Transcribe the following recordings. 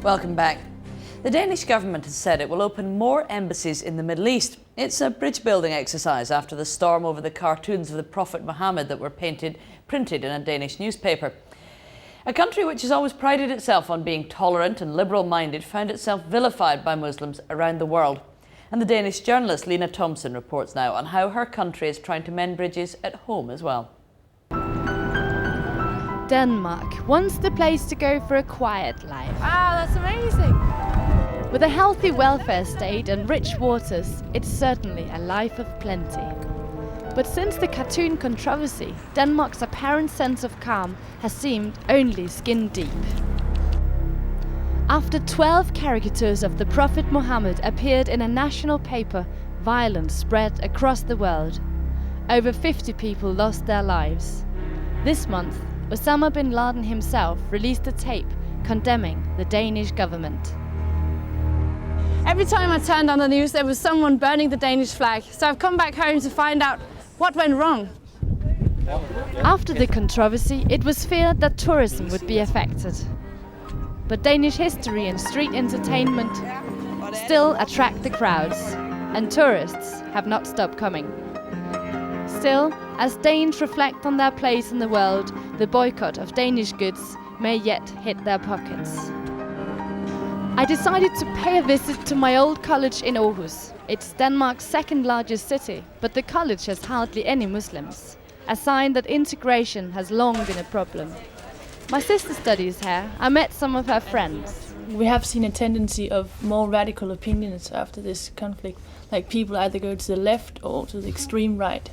Welcome back. The Danish government has said it will open more embassies in the Middle East. It's a bridge-building exercise after the storm over the cartoons of the Prophet Muhammad that were printed in a Danish newspaper. A country which has always prided itself on being tolerant and liberal-minded found itself vilified by Muslims around the world. And the Danish journalist Lena Thomsen reports now on how her country is trying to mend bridges at home as well. Denmark, once the place to go for a quiet life. Wow, that's amazing! With a healthy welfare state and rich waters, it's certainly a life of plenty. But since the cartoon controversy, Denmark's apparent sense of calm has seemed only skin deep. After 12 caricatures of the Prophet Muhammad appeared in a national paper, violence spread across the world. Over 50 people lost their lives. This month, Osama bin Laden himself released a tape condemning the Danish government. Every time I turned on the news, there was someone burning the Danish flag. So I've come back home to find out what went wrong. After the controversy, it was feared that tourism would be affected. But Danish history and street entertainment still attract the crowds, and tourists have not stopped coming. Still, as Danes reflect on their place in the world, the boycott of Danish goods may yet hit their pockets. I decided to pay a visit to my old college in Aarhus. It's Denmark's second largest city, but the college has hardly any Muslims, a sign that integration has long been a problem. My sister studies here. I met some of her friends. We have seen a tendency of more radical opinions after this conflict, like people either go to the left or to the extreme right.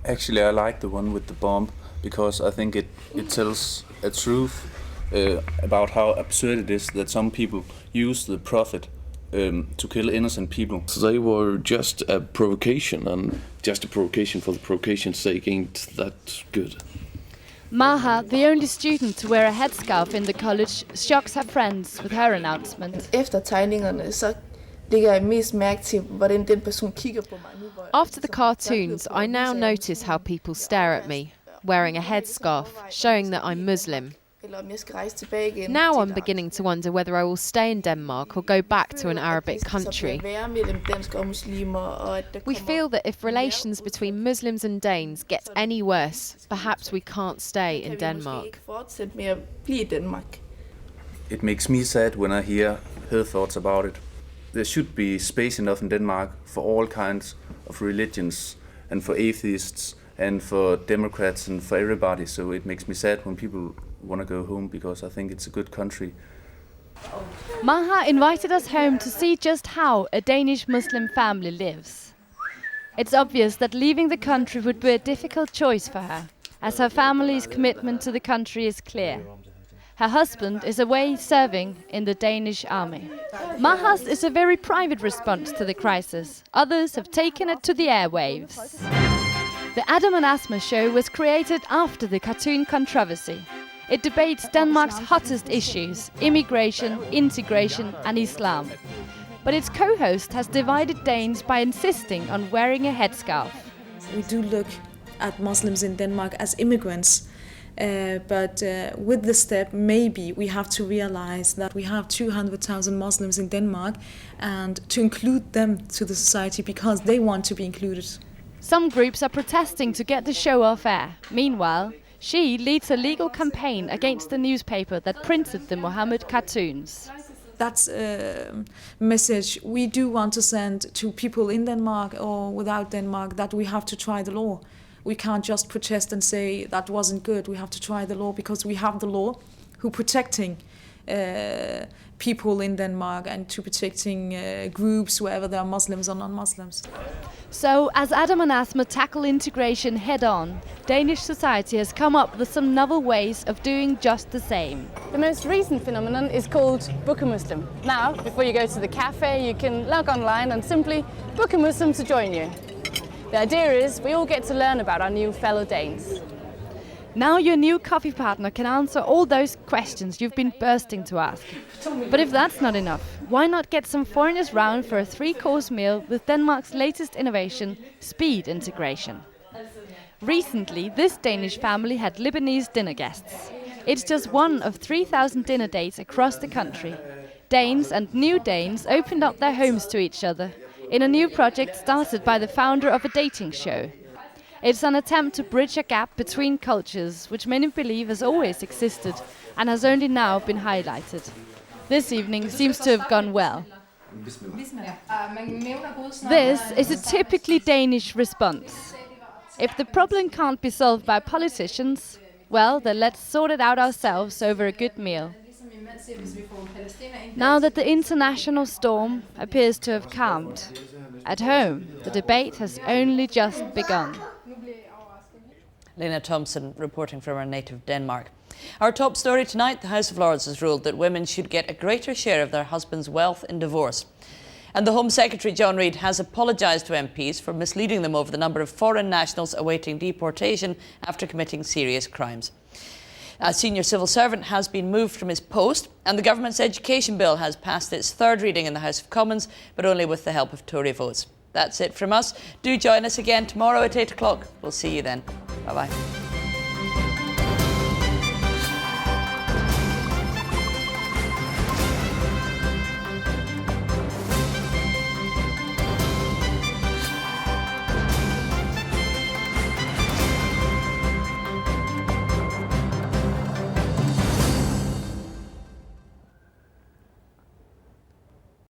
Actually, I like the one with the bomb because I think it tells a truth about how absurd it is that some people use the prophet to kill innocent people. So they were just a provocation, and just a provocation for the provocation's sake ain't that good. Maha, the only student to wear a headscarf in the college, shocks her friends with her announcement. Efter tegningerne, så lægger jeg mest mærke til, hvordan den person kigger på mig nu. After the cartoons, I now notice how people stare at me, wearing a headscarf, showing that I'm Muslim. Now I'm beginning to wonder whether I will stay in Denmark or go back to an Arabic country. We feel that if relations between Muslims and Danes get any worse, perhaps we can't stay in Denmark. It makes me sad when I hear her thoughts about it. There should be space enough in Denmark for all kinds of religions and for atheists and for Democrats and for everybody. So it makes me sad when people want to go home because I think it's a good country. Maha invited us home to see just how a Danish Muslim family lives. It's obvious that leaving the country would be a difficult choice for her, as her family's commitment to the country is clear. Her husband is away serving in the Danish army. Maha's is a very private response to the crisis. Others have taken it to the airwaves. The Adam and Asma show was created after the cartoon controversy. It debates Denmark's hottest issues: immigration, integration and Islam. But its co-host has divided Danes by insisting on wearing a headscarf. We do look at Muslims in Denmark as immigrants. But with this step, maybe we have to realize that we have 200,000 Muslims in Denmark and to include them to the society because they want to be included. Some groups are protesting to get the show off air. Meanwhile, she leads a legal campaign against the newspaper that printed the Muhammad cartoons. That's a message we do want to send to people in Denmark or without Denmark, that we have to try the law. We can't just protest and say that wasn't good. We have to try the law because we have the law who protecting people in Denmark and to protecting groups, whether they are Muslims or non-Muslims. So, as Adam and Asma tackle integration head-on, Danish society has come up with some novel ways of doing just the same. The most recent phenomenon is called Book a Muslim. Now, before you go to the cafe, you can log online and simply book a Muslim to join you. The idea is we all get to learn about our new fellow Danes. Now your new coffee partner can answer all those questions you've been bursting to ask. But if that's not enough, why not get some foreigners round for a 3-course meal with Denmark's latest innovation, speed integration? Recently, this Danish family had Lebanese dinner guests. It's just one of 3,000 dinner dates across the country. Danes and new Danes opened up their homes to each other in a new project started by the founder of a dating show. It's an attempt to bridge a gap between cultures, which many believe has always existed and has only now been highlighted. This evening seems to have gone well. This is a typically Danish response. If the problem can't be solved by politicians, well, then let's sort it out ourselves over a good meal. Now that the international storm appears to have calmed, at home, the debate has only just begun. Lena Thompson reporting from our native Denmark. Our top story tonight, the House of Lords has ruled that women should get a greater share of their husband's wealth in divorce. And the Home Secretary, John Reid, has apologised to MPs for misleading them over the number of foreign nationals awaiting deportation after committing serious crimes. A senior civil servant has been moved from his post, and the government's education bill has passed its third reading in the House of Commons, but only with the help of Tory votes. That's it from us. Do join us again tomorrow at 8 o'clock. We'll see you then. Bye-bye.